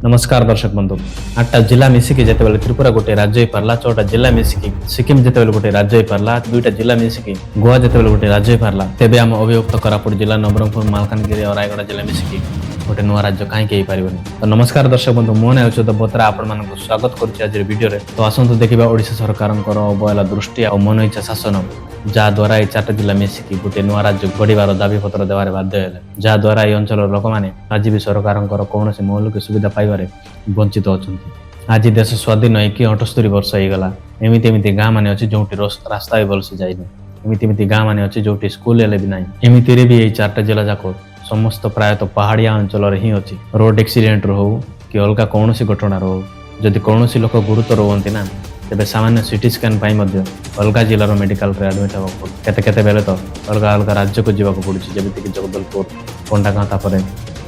नमस्कार दर्शक बंधु 8टा जिला मिसिकी जेतेबेले त्रिपुरा गोटे राज्य पारला 6टा जिला मिसिकी सिक्किम जेतेबेले गोटे राज्य पारला 2टा जिला मिसिकी गोवा जेतेबेले गोटे राज्य पारला तेबे आम अभियुक्त कोरापुट जिला नवरंगपुर मालकानगिरी और रायगढ़ जिला मिसिकी गोटे नुआ राज्य कहीं पारिबनी। तो नमस्कार दर्शक बंधु मो ना अच्युत बत्रा आपण मानक स्वागत करुच्ची आज वीडियो रे। तो आसंतु देखिबा ओडिशा सरकार अवहेला दृष्टि और मन इच्छा शासन जहाँ द्वारा ये 4टा जिला मिसिकी गोटे नुआ राज्य गढ़िबार दाबी पत्र देवारे बाध्य हेले, जहाँ द्वारा ये अंचल लोक मैंने आज भी सरकार कौन मौलिक सुविधा पाइबारे वंचित अछंती। आज देश स्वाधीन होइकी 78 वर्ष होगला। एमती एमती गाँ मैंने अच्छी जो रास्ता भी भलसे जाइनि, एमती एमती गाँ मैंने अच्छी जो स्कूल हेले भी ना। एमती भी ये 4टा जिला जाक समस्त प्रायतः पहाड़िया अंचल ही अच्छी रोड एक्सीडेंट हो कि अलग कौन घटना हो जदि कौन लोक गुरुतर होती ना तेरे सामान्य सीटी स्कैन अलग जिलार मेडिकल एडमिट हाँ केते बेले तो अलग अलग राज्य को जावाक पड़ुछि, जमीक जगदलपुर कोंडागाँ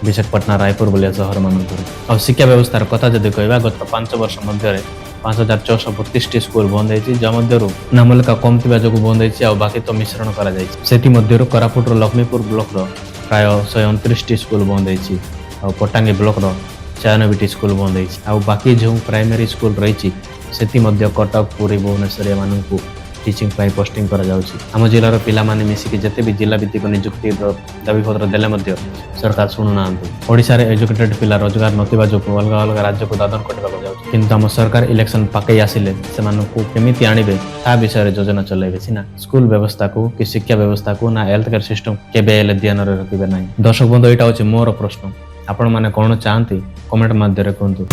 विशाखापट्टना रायपुर भाया सहर मानक। शिक्षा व्यवस्थार कथा जदि कहवा गत 5 वर्ष मध्य 5632 स्कूल बंद होती जहाँ नामलिका कम थी जो बंद होती बाकी तो मिश्रण कर कोरापुटर लक्ष्मीपुर ब्लॉक प्राय 129 स्कूल बंद होती पट्टांगी ब्लॉक 96 स्कूल बंद होती बाकी जो प्राइमरी स्कूल रही कटक पुरी भुवनेश्वर मानू टीचिंग पोस्टिंग आम जिलार पिला माने मिसिकी जते भी जिला भित्तिक नियुक्ति दाबी पत्र देले सरकार शुणुना। ओडिशा रे एजुकेटेड पिला रोजगार नथिबा जो अलग अलग राज्य को दादन कटबाक जाउछि, किंतु आम सरकार इलेक्शन पाके आसिले सेमानकु केमिति आनिबे ता विषय योजना चलाइबे सिना स्कूल व्यवस्था को कि शिक्षा व्यवस्था को ना हेल्थ केयर सिस्टम केबे ध्यान रखिबे नाही। दर्शक बंधु एटा होछि मोर प्रश्न, आपण माने कोन चाहंती कमेंट माध्यम रे कहंतु।